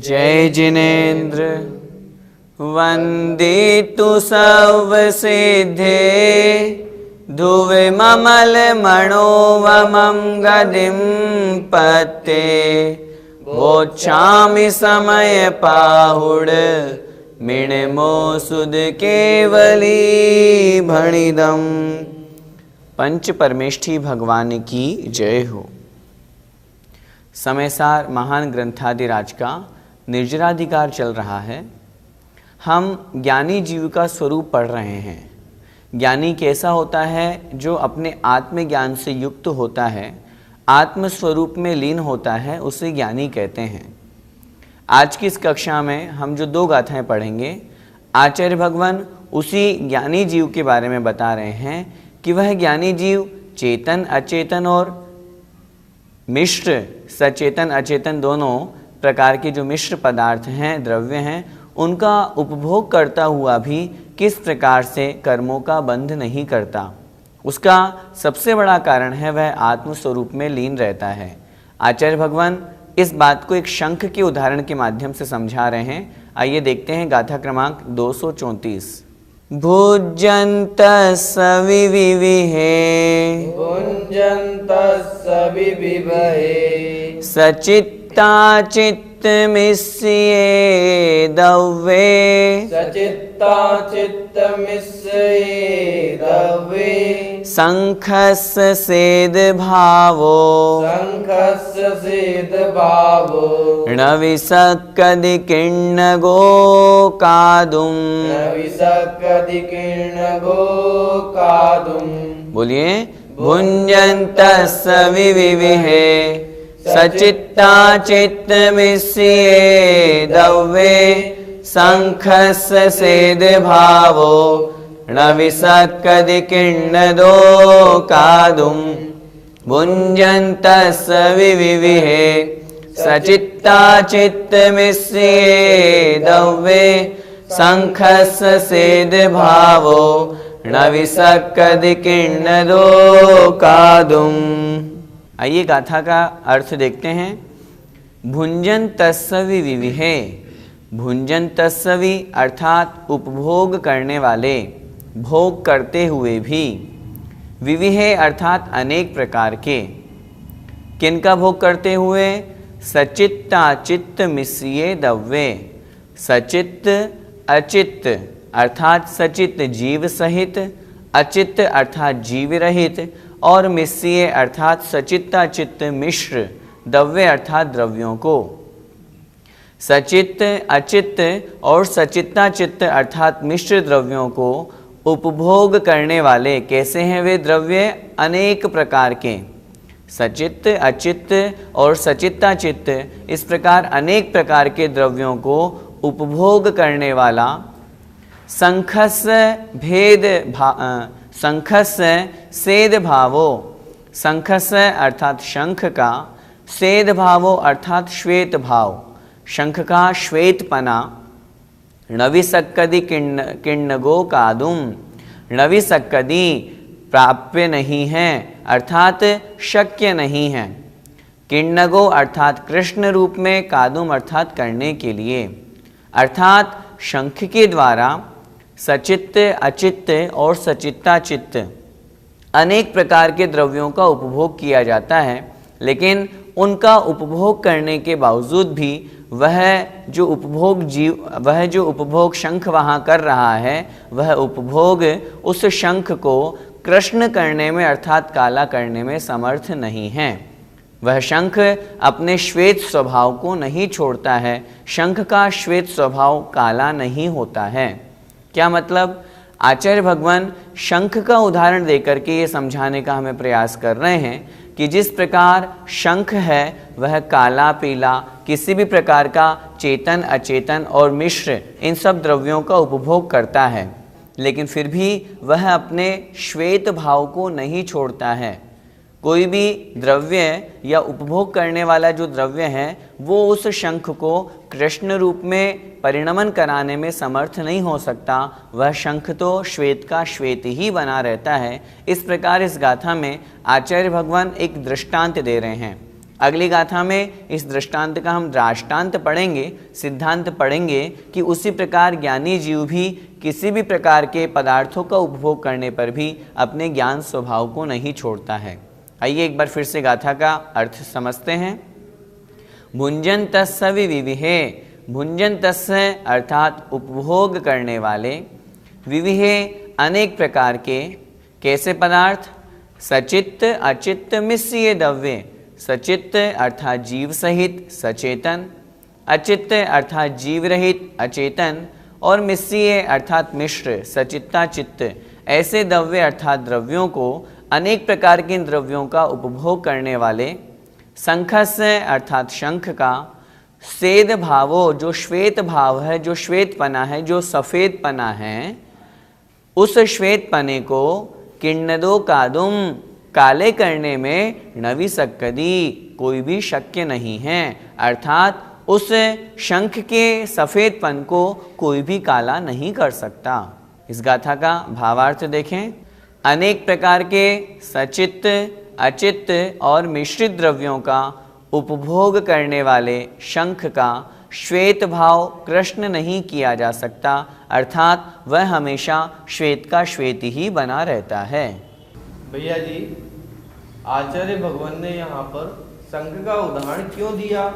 जय जिनेन्द्र वंदितु सर्वसिद्धे धुवे ममल मनोवमं गदिं पत्ते वोच्छामि समय पाहुड मिणमो सुद केवली भणिदम। पंच परमेष्ठी भगवान की जय हो। समयसार महान ग्रंथादिराज का निर्जराधिकार चल रहा है। हम ज्ञानी जीव का स्वरूप पढ़ रहे हैं। ज्ञानी कैसा होता है? जो अपने आत्मज्ञान से युक्त होता है, आत्मस्वरूप में लीन होता है, उसे ज्ञानी कहते हैं। आज की इस कक्षा में हम जो दो गाथाएं पढ़ेंगे, आचार्य भगवान उसी ज्ञानी जीव के बारे में बता रहे हैं कि वह ज्ञानी जीव चेतन अचेतन और मिश्र सचेतन अचेतन दोनों प्रकार के जो मिश्र पदार्थ हैं, द्रव्य हैं, उनका उपभोग करता हुआ भी किस प्रकार से कर्मों का बंध नहीं करता। उसका सबसे बड़ा कारण है वह आत्मस्वरूप में लीन रहता है। आचार्य भगवान इस बात को एक शंख के उदाहरण के माध्यम से समझा रहे हैं। आइए देखते हैं गाथा क्रमांक 234। भुजन्तस्स विविहे सचित्ता चित्तमिस्ये दव्ये शंखस्य सेद भावो णविसक्कदि किण्णगो कादुम। बोलिए भुञ्जन्तस्स विविहे सचित्ता चित्तमिस्ये दव्ये शंखस्य सेद भावो णविसक्कदि किण्णदो कादुम। भुञ्जन्तस्स विविहे सचित्ता चित्तमिस्ये दव्ये शंखस्य सेद भावो णविसक्कदि किण्णदो कादुम। आइए गाथा का अर्थ देखते हैं। भुञ्जन्तस्सवि विविहे, भुञ्जन्तस्सवि अर्थात उपभोग करने वाले, भोग करते हुए भी, विविहे अर्थात अनेक प्रकार के। किनका भोग करते हुए? सचित्ता चित्त मिस्ये दव्ये, सचित्त अचित्त अर्थात सचित्त जीव सहित, अचित्त अर्थात जीव रहित, और मिस्ये अर्थात सचित्ता चित्त मिश्र, दव्य अर्थात द्रव्यों को। सचित्त अचित्त और सचित्ता चित्त अर्थात मिश्र द्रव्यों को उपभोग करने वाले कैसे हैं वे द्रव्य? अनेक प्रकार के। सचित्त अचित्त और सचित्ता चित्त इस प्रकार अनेक प्रकार के द्रव्यों को उपभोग करने वाला शंखस्य सेद भावो, शंखस्य अर्थात शंख का, सेद भावो अर्थात श्वेत भाव, शंख का श्वेतपना। णविसक्कदि किण्णगो कादुम, णविसक्कदि प्राप्य नहीं है अर्थात शक्य नहीं है। किण्णगो अर्थात कृष्ण रूप में, कादुम अर्थात करने के लिए। अर्थात शंख के द्वारा सचित्त अचित्त और सचित्ता चित्त अनेक प्रकार के द्रव्यों का उपभोग किया जाता है, लेकिन उनका उपभोग करने के बावजूद भी वह जो उपभोग शंख वहाँ कर रहा है, वह उपभोग उस शंख को कृष्ण करने में अर्थात काला करने में समर्थ नहीं है। वह शंख अपने श्वेत स्वभाव को नहीं छोड़ता है। शंख का श्वेत स्वभाव काला नहीं होता है। क्या मतलब? आचार्य भगवान शंख का उदाहरण देकर के ये समझाने का हमें प्रयास कर रहे हैं कि जिस प्रकार शंख है वह काला पीला किसी भी प्रकार का चेतन अचेतन और मिश्र इन सब द्रव्यों का उपभोग करता है, लेकिन फिर भी वह अपने श्वेत भाव को नहीं छोड़ता है। कोई भी द्रव्य या उपभोग करने वाला जो द्रव्य है वो उस शंख को कृष्ण रूप में परिणमन कराने में समर्थ नहीं हो सकता। वह शंख तो श्वेत का श्वेत ही बना रहता है। इस प्रकार इस गाथा में आचार्य भगवान एक दृष्टांत दे रहे हैं। अगली गाथा में इस दृष्टांत का हम दृष्टांत पढ़ेंगे, सिद्धांत पढ़ेंगे कि उसी प्रकार ज्ञानी जीव भी किसी भी प्रकार के पदार्थों का उपभोग करने पर भी अपने ज्ञान स्वभाव को नहीं छोड़ता है। आइए एक बार फिर से गाथा का अर्थ समझते हैं। भुंजन तस्य विविहे, भुंजन तस्य अर्थात उपभोग करने वाले, विविहे अनेक प्रकार के कैसे पदार्थ, सचित्त अचित्त मिश्रिय द्रव्य, सचित्त अर्थात जीव सहित सचेतन, अचित्त अर्थात जीव रहित अचेतन, और मिश्रिय अर्थात मिश्र सचित्ता चित्त, ऐसे द्रव्य अर्थात द्रव्यों को, अनेक प्रकार के द्रव्यों का उपभोग करने वाले, शंखस्य अर्थात शंख का, सेद भावो जो श्वेत भाव है, जो श्वेत पना है, जो सफ़ेद पना है, उस श्वेत पने को किन्नदो कादुम काले करने में नविसक्कदी कोई भी शक्य नहीं है, अर्थात उस शंख के सफ़ेदपन को कोई भी काला नहीं कर सकता। इस गाथा का भावार्थ देखें। अनेक प्रकार के सचित्त अचित्त और मिश्रित द्रव्यों का उपभोग करने वाले शंख का श्वेत भाव कृष्ण नहीं किया जा सकता, अर्थात वह हमेशा श्वेत का श्वेत ही बना रहता है। भैया जी, आचार्य भगवान ने यहाँ पर शंख का उदाहरण क्यों दिया?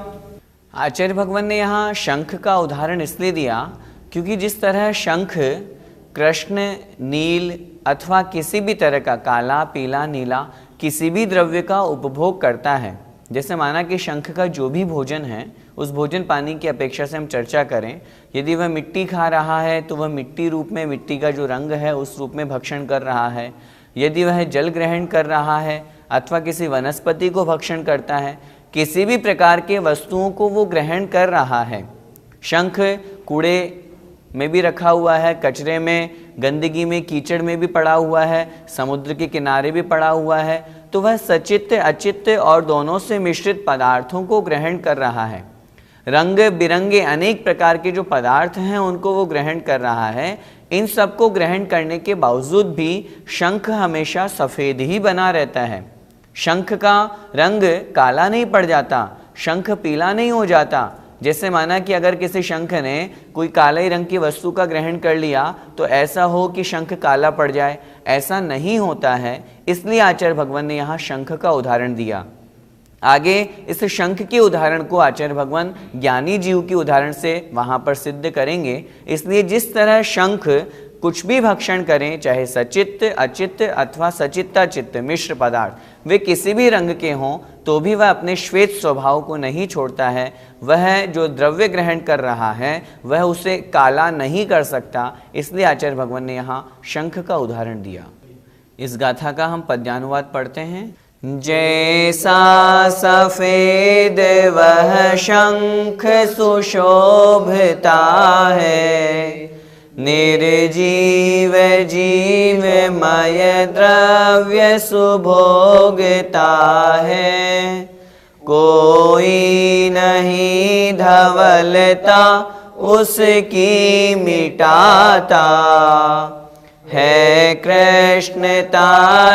आचार्य भगवान ने यहाँ शंख का उदाहरण इसलिए दिया क्योंकि जिस तरह शंख कृष्ण, नील अथवा किसी भी तरह का काला, पीला, नीला किसी भी द्रव्य का उपभोग करता है, जैसे माना कि शंख का जो भी भोजन है उस भोजन पानी की अपेक्षा से हम चर्चा करें, यदि वह मिट्टी खा रहा है तो वह मिट्टी रूप में, मिट्टी का जो रंग है उस रूप में भक्षण कर रहा है। यदि वह जल ग्रहण कर रहा है अथवा किसी वनस्पति को भक्षण करता है, किसी भी प्रकार के वस्तुओं को वो ग्रहण कर रहा है। शंख कूड़े में भी रखा हुआ है, कचरे में, गंदगी में, कीचड़ में भी पड़ा हुआ है, समुद्र के किनारे भी पड़ा हुआ है, तो वह सचित्त अचित्त और दोनों से मिश्रित पदार्थों को ग्रहण कर रहा है। रंग बिरंगे अनेक प्रकार के जो पदार्थ हैं उनको वो ग्रहण कर रहा है। इन सब को ग्रहण करने के बावजूद भी शंख हमेशा सफ़ेद ही बना रहता है। शंख का रंग काला नहीं पड़ जाता, शंख पीला नहीं हो जाता। जैसे माना कि अगर किसी शंख ने कोई काले रंग की वस्तु का ग्रहण कर लिया तो ऐसा हो कि शंख काला पड़ जाए, ऐसा नहीं होता है। इसलिए आचार्य भगवान ने यहाँ शंख का उदाहरण दिया। आगे इस शंख के उदाहरण को आचार्य भगवान ज्ञानी जीव के उदाहरण से वहाँ पर सिद्ध करेंगे। इसलिए जिस तरह शंख कुछ भी भक्षण करें, चाहे सचित्त अचित्त अथवा सचित्ताचित्त मिश्र पदार्थ, वे किसी भी रंग के हों, तो भी वह अपने श्वेत स्वभाव को नहीं छोड़ता है। वह जो द्रव्य ग्रहण कर रहा है वह उसे काला नहीं कर सकता। इसलिए आचार्य भगवान ने यहाँ शंख का उदाहरण दिया। इस गाथा का हम पद्यानुवाद पढ़ते हैं। जैसा सफेद वह शंख सुशोभता है, निर्जीव जीवमय द्रव्य सुभोगता है। कोई नहीं धवलता उसकी मिटाता, है कृष्णता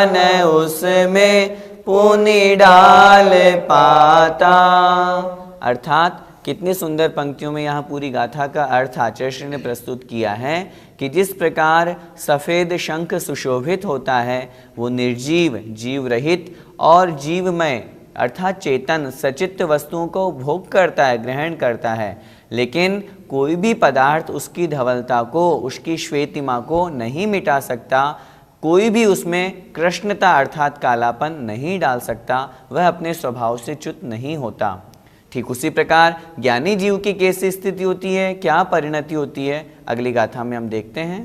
न उसमें पुनि डाल पाता। अर्थात कितनी सुंदर पंक्तियों में यहाँ पूरी गाथा का अर्थ आचार्य श्री ने प्रस्तुत किया है कि जिस प्रकार सफ़ेद शंख सुशोभित होता है, वो निर्जीव, जीव रहित और जीवमय अर्थात चेतन सचित्त वस्तुओं को भोग करता है, ग्रहण करता है, लेकिन कोई भी पदार्थ उसकी धवलता को, उसकी श्वेतिमा को नहीं मिटा सकता। कोई भी उसमें कृष्णता अर्थात कालापन नहीं डाल सकता, वह अपने स्वभाव से च्युत नहीं होता। ठीक उसी प्रकार ज्ञानी जीव की कैसी स्थिति होती है, क्या परिणति होती है, अगली गाथा में हम देखते हैं।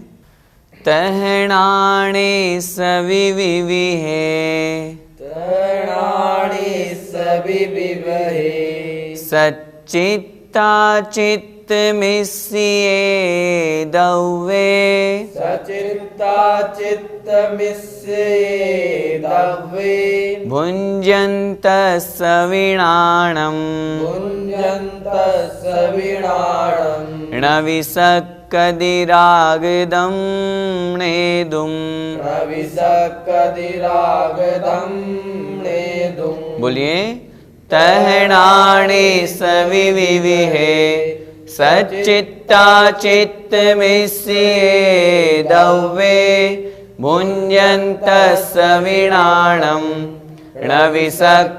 तहणाणे सविविहे, तहणाणे सविविहे, सच्चित्ता चित्त मिश्रिये द्रव्ये, सचित्ता चित्त मिश्रिये द्रव्ये, भुञ्जन्तः सविणाणं, भुञ्जन्तः सविणाणं, णविसक्कदिरागदं नेदुं, णविसक्कदिरागदं नेदुं। बोलिए तहनाणि सविविहे सच्चित्ता चित्तमिस्ये दव्ये भुञ्जन्तः सविणाणं न विसक्कदिरागदं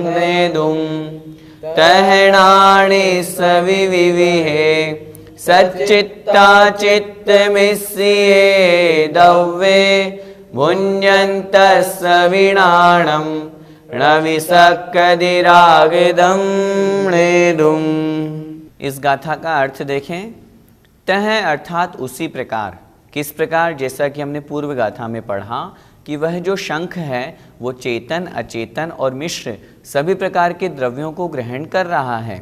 नेदुं तहनाणि सविविहे सच्चित्ता चित्तमिस्ये दव्ये भुञ्जन्तः सविणाणं न विसक्कदिरागदं नेदुम्। इस गाथा का अर्थ देखें। तह अर्थात उसी प्रकार, किस प्रकार, जैसा कि हमने पूर्व गाथा में पढ़ा कि वह जो शंख है वो चेतन, अचेतन और मिश्र सभी प्रकार के द्रव्यों को ग्रहण कर रहा है,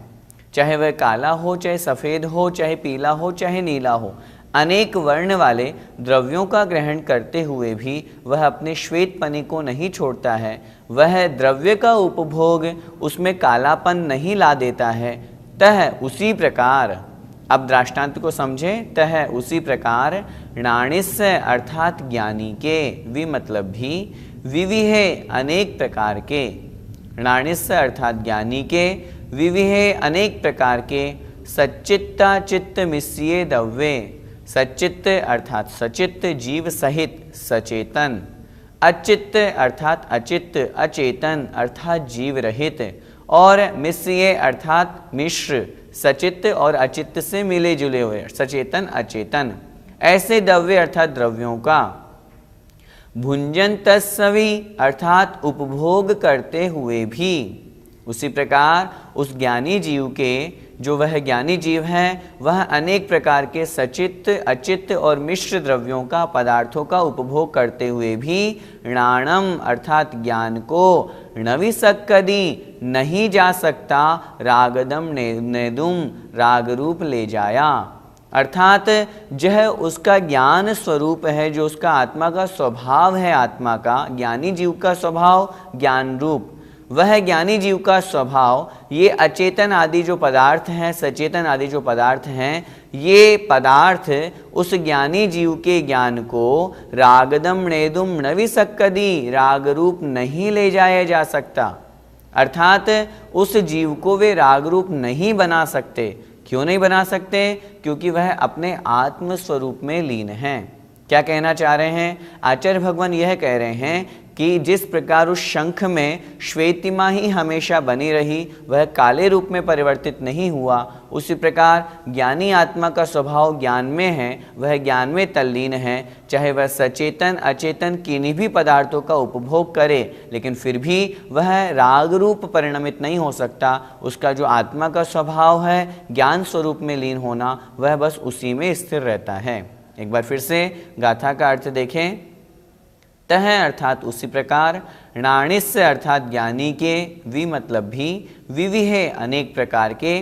चाहे वह काला हो, चाहे सफ़ेद हो, चाहे पीला हो, चाहे नीला हो। अनेक वर्ण वाले द्रव्यों का ग्रहण करते हुए भी वह अपने श्वेतपनी को नहीं छोड़ता है। वह द्रव्य का उपभोग उसमें कालापन नहीं ला देता है। तह उसी प्रकार, अब दृष्टांत को समझें। तह उसी प्रकार नाणिस्य अर्थात ज्ञानी के, वि मतलब भी, विविहे अनेक प्रकार के, नाणिस्य अर्थात ज्ञानी के, विविहे अनेक प्रकार के, सच्चित्ता चित्त मिस्ये दव्ये, सच्चित्त अर्थात सचित्त जीव सहित सचेतन, अचित्त अर्थात अचित्त अचेतन अर्थात जीव रहित, और मिस्ये अर्थात मिश्र सचित्त और अचित्त से मिले जुले हुए सचेतन अचेतन, ऐसे दव्य अर्थात द्रव्यों का, भुंजन्तस्सवि अर्थात उपभोग करते हुए भी, उसी प्रकार उस ज्ञानी जीव के, जो वह ज्ञानी जीव है, वह अनेक प्रकार के सचित्त अचित्त और मिश्र द्रव्यों का, पदार्थों का उपभोग करते हुए भी णाणम अर्थात ज्ञान को न विसक्कदि नहीं जा सकता, रागदम नेदुम राग रूप ले जाया, अर्थात यह उसका ज्ञान स्वरूप है, जो उसका आत्मा का स्वभाव है, आत्मा का ज्ञानी जीव का स्वभाव ज्ञान रूप, वह ज्ञानी जीव का स्वभाव ये अचेतन आदि जो पदार्थ हैं, सचेतन आदि जो पदार्थ हैं, ये पदार्थ उस ज्ञानी जीव के ज्ञान को रागदम नेदुम न विसक्कदि राग रूप नहीं ले जाया जा सकता, अर्थात उस जीव को वे राग रूप नहीं बना सकते। क्यों नहीं बना सकते? क्योंकि वह अपने आत्म स्वरूप में लीन हैं। क्या कहना चाह रहे हैं? आचार्य भगवान यह कह रहे हैं कि जिस प्रकार उस शंख में श्वेतिमा ही हमेशा बनी रही, वह काले रूप में परिवर्तित नहीं हुआ, उसी प्रकार ज्ञानी आत्मा का स्वभाव ज्ञान में है, वह ज्ञान में तल्लीन है, चाहे वह सचेतन अचेतन किन्हीं भी पदार्थों का उपभोग करे, लेकिन फिर भी वह राग रूप परिणमित नहीं हो सकता। उसका जो आत्मा का स्वभाव है ज्ञान स्वरूप में लीन होना, वह बस उसी में स्थिर रहता है। एक बार फिर से गाथा का अर्थ देखें। तह अर्थात उसी प्रकार, नाणिस्य अर्थात ज्ञानी के, वि मतलब भी, विविहे अनेक प्रकार के,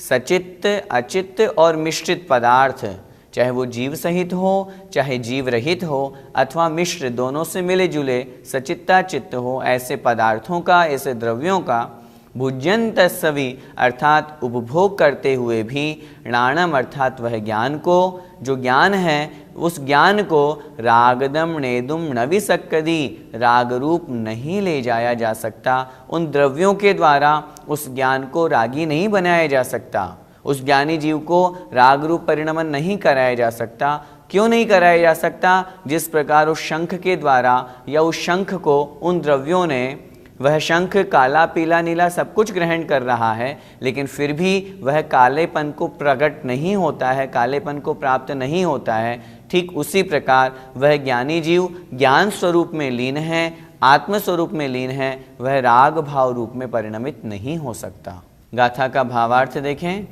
सचित्त अचित्त और मिश्रित पदार्थ, चाहे वो जीव सहित हो चाहे जीव रहित हो, अथवा मिश्र दोनों से मिले जुले सचित्ता चित्त हो, ऐसे पदार्थों का, ऐसे द्रव्यों का, भुज्यन्तस्सवि अर्थात उपभोग करते हुए भी, णाणम अर्थात वह ज्ञान को, जो ज्ञान है उस ज्ञान को रागदम नेदुम न विसक्कदि राग रूप नहीं ले जाया जा सकता। उन द्रव्यों के द्वारा उस ज्ञान को रागी नहीं बनाया जा सकता, उस ज्ञानी जीव को राग रूप परिणमन नहीं कराया जा सकता। क्यों नहीं कराया जा सकता? जिस प्रकार उस शंख के द्वारा या उस शंख को उन द्रव्यों ने, वह शंख काला पीला नीला सब कुछ ग्रहण कर रहा है, लेकिन फिर भी वह कालेपन को प्रकट नहीं होता है, कालेपन को प्राप्त नहीं होता है। ठीक उसी प्रकार वह ज्ञानी जीव ज्ञान स्वरूप में लीन है, आत्म स्वरूप में लीन है, वह राग भाव रूप में परिणमित नहीं हो सकता। गाथा का भावार्थ देखें।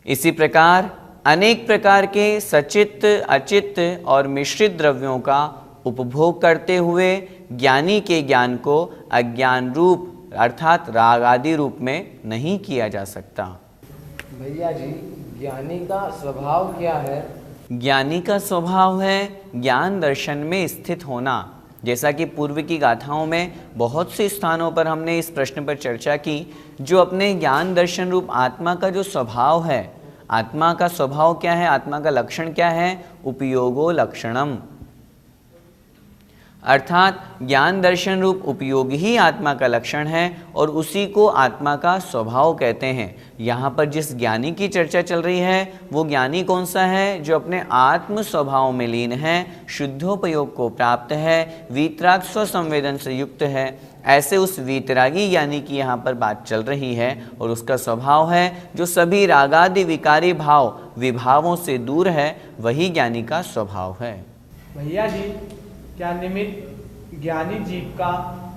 इसी प्रकार अनेक प्रकार के सचित्त अचित्त और मिश्रित द्रव्यों का उपभोग करते हुए ज्ञानी के ज्ञान को अज्ञान रूप अर्थात राग आदि रूप में नहीं किया जा सकता। भैया जी, ज्ञानी का स्वभाव क्या है? ज्ञानी का स्वभाव है ज्ञान दर्शन में स्थित होना। जैसा कि पूर्व की गाथाओं में बहुत से स्थानों पर हमने इस प्रश्न पर चर्चा की, जो अपने ज्ञान दर्शन रूप आत्मा का जो स्वभाव है, आत्मा का स्वभाव क्या है, आत्मा का लक्षण क्या है? उपयोगो लक्षणम। अर्थात ज्ञान दर्शन रूप उपयोग ही आत्मा का लक्षण है और उसी को आत्मा का स्वभाव कहते हैं। यहाँ पर जिस ज्ञानी की चर्चा चल रही है वो ज्ञानी कौन सा है? जो अपने आत्म स्वभाव में लीन है, शुद्धोपयोग को प्राप्त है, वीतराग स्वसंवेदन से युक्त है। ऐसे उस वीतरागी ज्ञानी की यहाँ पर बात चल रही है और उसका स्वभाव है जो सभी रागादि विकारी भाव विभावों से दूर है, वही ज्ञानी का स्वभाव है। भैया जी, क्या निमित्त ज्ञानी जीव का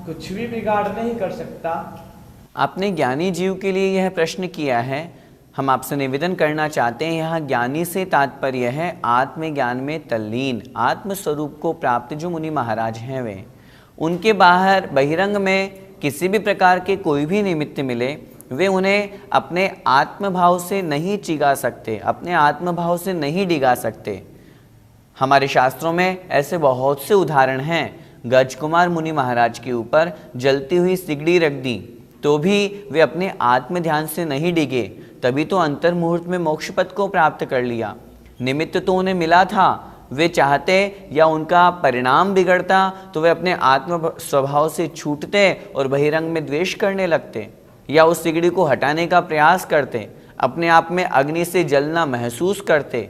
कुछ भी बिगाड़ नहीं कर सकता? आपने ज्ञानी जीव के लिए यह प्रश्न किया है। हम आपसे निवेदन करना चाहते हैं, यहाँ ज्ञानी से तात्पर्य है आत्मज्ञान में तल्लीन, आत्म स्वरूप को प्राप्त जो मुनि महाराज हैं वे। उनके बाहर बहिरंग में किसी भी प्रकार के कोई भी निमित्त मिले, वे उन्हें अपने आत्मभाव से नहीं चिगा सकते, अपने आत्मभाव से नहीं डिगा सकते। हमारे शास्त्रों में ऐसे बहुत से उदाहरण हैं। गजकुमार मुनि महाराज के ऊपर जलती हुई सिगड़ी रख दी तो भी वे अपने आत्म ध्यान से नहीं डिगे, तभी तो अंतर मुहूर्त में मोक्ष पद को प्राप्त कर लिया। निमित्त तो उन्हें मिला था, वे चाहते या उनका परिणाम बिगड़ता तो वे अपने आत्म स्वभाव से छूटते और बहिरंग में द्वेष करने लगते या उस सिगड़ी को हटाने का प्रयास करते, अपने आप में अग्नि से जलना महसूस करते।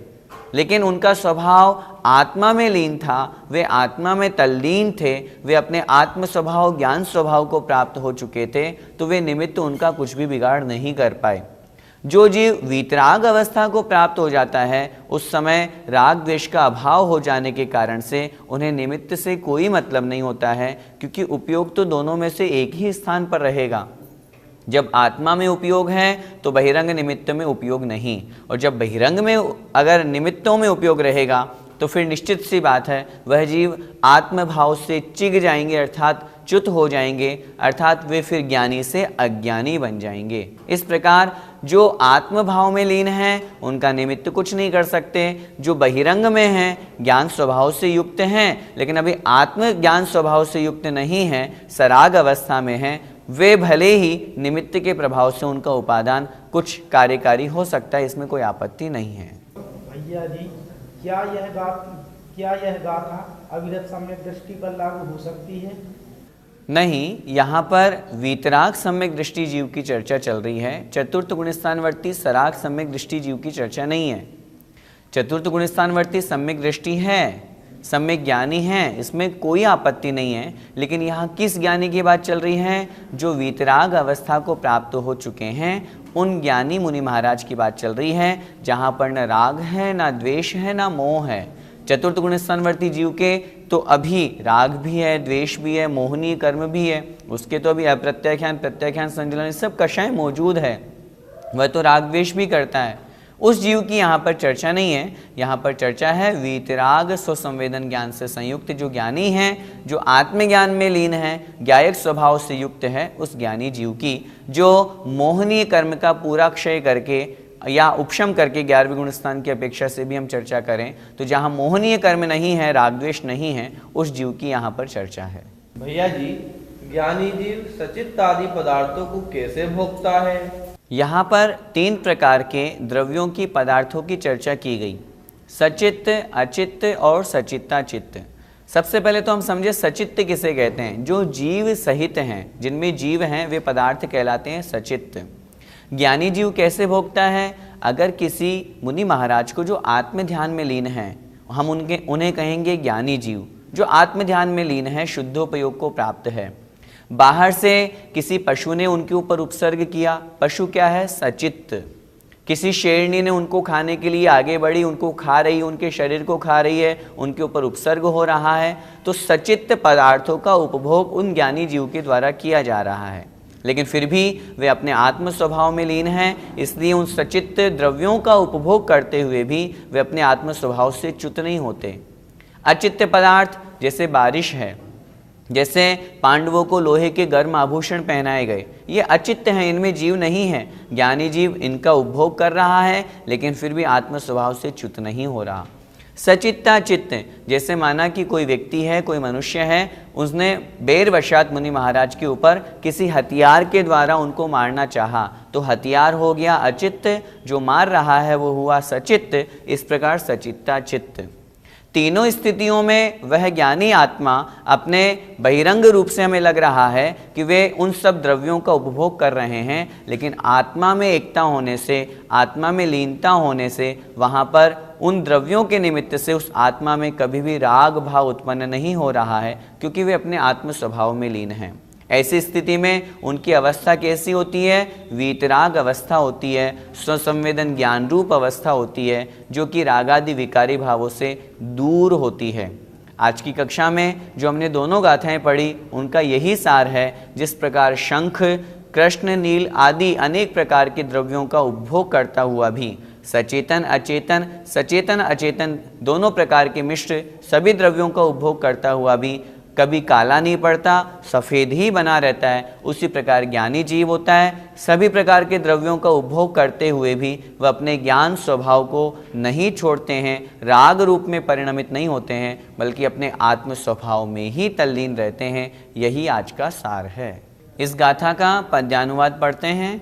लेकिन उनका स्वभाव आत्मा में लीन था, वे आत्मा में तल्लीन थे, वे अपने आत्म स्वभाव ज्ञान स्वभाव को प्राप्त हो चुके थे, तो वे निमित्त उनका कुछ भी बिगाड़ नहीं कर पाए। जो जीव वीतराग अवस्था को प्राप्त हो जाता है, उस समय राग द्वेष का अभाव हो जाने के कारण से उन्हें निमित्त से कोई मतलब नहीं होता है, क्योंकि उपयोग तो दोनों में से एक ही स्थान पर रहेगा। जब आत्मा में उपयोग है तो बहिरंग निमित्त में उपयोग नहीं, और जब बहिरंग में अगर निमित्तों में उपयोग रहेगा तो फिर निश्चित सी बात है वह जीव आत्मभाव से चिग जाएंगे, अर्थात च्युत हो जाएंगे, अर्थात वे फिर ज्ञानी से अज्ञानी बन जाएंगे। इस प्रकार जो आत्मभाव में लीन हैं उनका निमित्त कुछ नहीं कर सकते, जो बहिरंग में हैं ज्ञान स्वभाव से युक्त हैं लेकिन अभी आत्म ज्ञान स्वभाव से युक्त नहीं हैं, सराग अवस्था में हैं, वे भले ही निमित्त के प्रभाव से उनका उपादान कुछ कार्यकारी हो सकता है, इसमें कोई आपत्ति नहीं है। भैया जी, क्या यह गाथा अविरत सम्यक दृष्टि पर लागू हो सकती है? नहीं, यहाँ पर वीतराग सम्यक दृष्टि जीव की चर्चा चल रही है। चतुर्थ गुणस्थानवर्ती सराग सम्यक दृष्टि जीव की चर्चा नहीं है। चतुर्थ गुणस्थानवर्ती सम्यक दृष्टि है, सम्यक ज्ञानी हैं, इसमें कोई आपत्ति नहीं है। लेकिन यहाँ किस ज्ञानी की बात चल रही है? जो वीतराग अवस्था को प्राप्त हो चुके हैं, उन ज्ञानी मुनि महाराज की बात चल रही है, जहाँ पर न राग है, ना द्वेष है, ना मोह है। चतुर्थ गुणस्थानवर्ती जीव के तो अभी राग भी है, द्वेष भी है, मोहनीय कर्म भी है, उसके तो अभी अप्रत्याख्यान प्रत्याख्यान संजलन सब कषाय मौजूद है, वह तो राग द्वेष भी करता है। उस जीव की यहाँ पर चर्चा नहीं है। यहाँ पर चर्चा है वीतराग स्वसंवेदन ज्ञान से संयुक्त जो ज्ञानी हैं, जो आत्मज्ञान में लीन है, ज्ञायक स्वभाव से युक्त है, उस ज्ञानी जीव की जो मोहनीय कर्म का पूरा क्षय करके या उपशम करके 11वें गुण स्थान की अपेक्षा से भी हम चर्चा करें तो जहाँ मोहनीय कर्म नहीं है, राग द्वेष नहीं है, उस जीव की यहाँ पर चर्चा है। भैया जी, ज्ञानी जीव सचित्त आदि पदार्थों को कैसे भोगता है? यहाँ पर 3 प्रकार के द्रव्यों की पदार्थों की चर्चा की गई, सचित्त, अचित्त और सचित्ताचित्त। सबसे पहले तो हम समझे सचित्त किसे कहते हैं? जो जीव सहित हैं, जिनमें जीव हैं, वे पदार्थ कहलाते हैं सचित्त। ज्ञानी जीव कैसे भोगता है? अगर किसी मुनि महाराज को जो आत्म ध्यान में लीन हैं, हम उन्हें कहेंगे ज्ञानी जीव। जो आत्म ध्यान में लीन है, शुद्धोपयोग को प्राप्त है। बाहर से किसी पशु ने उनके ऊपर उपसर्ग किया, पशु क्या है? सचित्त। किसी शेरनी ने उनको खाने के लिए आगे बढ़ी, उनको खा रही, उनके शरीर को खा रही है, उनके ऊपर उपसर्ग हो रहा है, तो सचित्त पदार्थों का उपभोग उन ज्ञानी जीव के द्वारा किया जा रहा है। लेकिन फिर भी वे अपने आत्म स्वभाव में लीन हैं, इसलिए उन सचित्त द्रव्यों का उपभोग करते हुए भी वे अपने आत्म स्वभाव से च्युत नहीं होते। अचित्त पदार्थ जैसे बारिश है, जैसे पांडवों को लोहे के गर्म आभूषण पहनाए गए, ये अचित्त हैं, इनमें जीव नहीं है। ज्ञानी जीव इनका उपभोग कर रहा है लेकिन फिर भी आत्म स्वभाव से च्युत नहीं हो रहा। सचित्ताचित्त जैसे माना कि कोई व्यक्ति है, कोई मनुष्य है, उसने बेरवशात मुनि महाराज के ऊपर किसी हथियार के द्वारा उनको मारना चाहा, तो हथियार हो गया अचित्त, जो मार रहा है वो हुआ सचित्त। इस प्रकार सचित्ताचित्त। तीनों स्थितियों में वह ज्ञानी आत्मा अपने बहिरंग रूप से हमें लग रहा है कि वे उन सब द्रव्यों का उपभोग कर रहे हैं, लेकिन आत्मा में एकता होने से, आत्मा में लीनता होने से वहाँ पर उन द्रव्यों के निमित्त से उस आत्मा में कभी भी राग भाव उत्पन्न नहीं हो रहा है, क्योंकि वे अपने आत्म स्वभाव में लीन हैं। ऐसी स्थिति में उनकी अवस्था कैसी होती है? वीतराग अवस्था होती है, स्वसंवेदन ज्ञान रूप अवस्था होती है, जो कि रागादि विकारी भावों से दूर होती है। आज की कक्षा में जो हमने दोनों गाथाएं पढ़ी, उनका यही सार है। जिस प्रकार शंख, कृष्ण, नील आदि अनेक प्रकार के द्रव्यों का उपभोग करता हुआ भी सचेतन अचेतन, सचेतन अचेतन दोनों प्रकार के मिश्र सभी द्रव्यों का उपभोग करता हुआ भी कभी काला नहीं पड़ता, सफ़ेद ही बना रहता है, उसी प्रकार ज्ञानी जीव होता है। सभी प्रकार के द्रव्यों का उपभोग करते हुए भी वह अपने ज्ञान स्वभाव को नहीं छोड़ते हैं, राग रूप में परिणमित नहीं होते हैं, बल्कि अपने आत्म स्वभाव में ही तल्लीन रहते हैं। यही आज का सार है। इस गाथा का पद्यानुवाद पढ़ते हैं।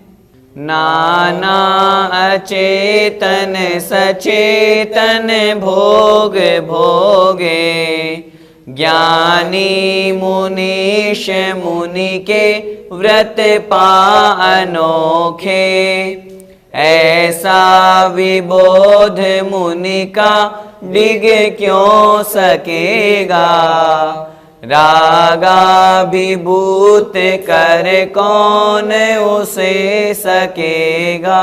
नाना अचेतन सचेतन भोग भोगे, ज्ञानी मुनीश मुनि के व्रत पा अनोखे, ऐसा विबोध मुनि का डिग क्यों सकेगा, रागा विभूत कर कौन उसे सकेगा।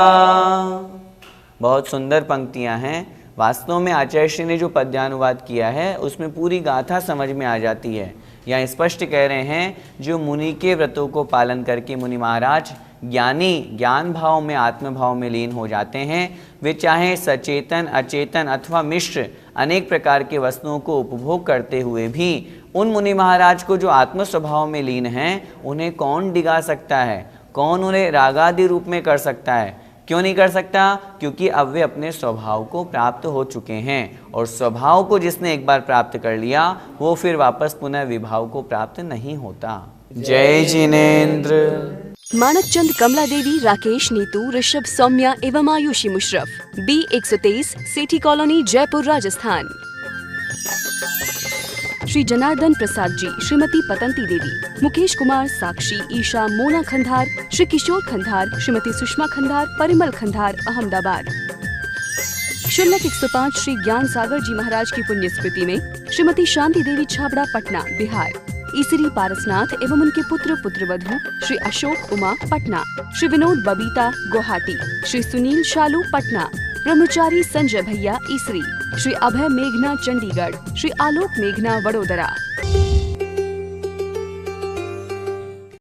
बहुत सुंदर पंक्तियां हैं। वास्तव में आचार्य श्री ने जो पद्यानुवाद किया है उसमें पूरी गाथा समझ में आ जाती है। यहाँ स्पष्ट कह रहे हैं, जो मुनि के व्रतों को पालन करके मुनि महाराज ज्ञानी ज्ञान भाव में, आत्म भाव में लीन हो जाते हैं, वे चाहे सचेतन अचेतन अथवा मिश्र अनेक प्रकार के वस्तुओं को उपभोग करते हुए भी उन मुनि महाराज को जो आत्म स्वभाव में लीन हैं, उन्हें कौन डिगा सकता है, कौन उन्हें रागादि रूप में कर सकता है? क्यों नहीं कर सकता? क्योंकि अब वे अपने स्वभाव को प्राप्त हो चुके हैं, और स्वभाव को जिसने एक बार प्राप्त कर लिया वो फिर वापस पुनः विभाव को प्राप्त नहीं होता। जय जिनेन्द्र। मानक चंद, कमला देवी, राकेश, नीतू, ऋषभ, सौम्या एवं आयुषी मुशरफ, B123, सेठी कॉलोनी, जयपुर, राजस्थान। श्री जनार्दन प्रसाद जी, श्रीमती पतंती देवी, मुकेश कुमार, साक्षी, ईशा, मोना खंधार, श्री किशोर खंधार, श्रीमती सुषमा खंधार, परिमल खंधार, अहमदाबाद। शुल्लक 105 श्री ज्ञान सागर जी महाराज की पुण्य स्मृति में श्रीमती शांति देवी छाबड़ा, पटना, बिहार। ईसरी पारसनाथ एवं उनके पुत्र पुत्रवधू श्री अशोक उमा, पटना। श्री विनोद बबीता, गुवाहाटी। श्री सुनील शालू, पटना। ब्रह्मचारी संजय भैया, ईसरी। श्री अभय मेघना, चंडीगढ़। श्री आलोक मेघना, वडोदरा।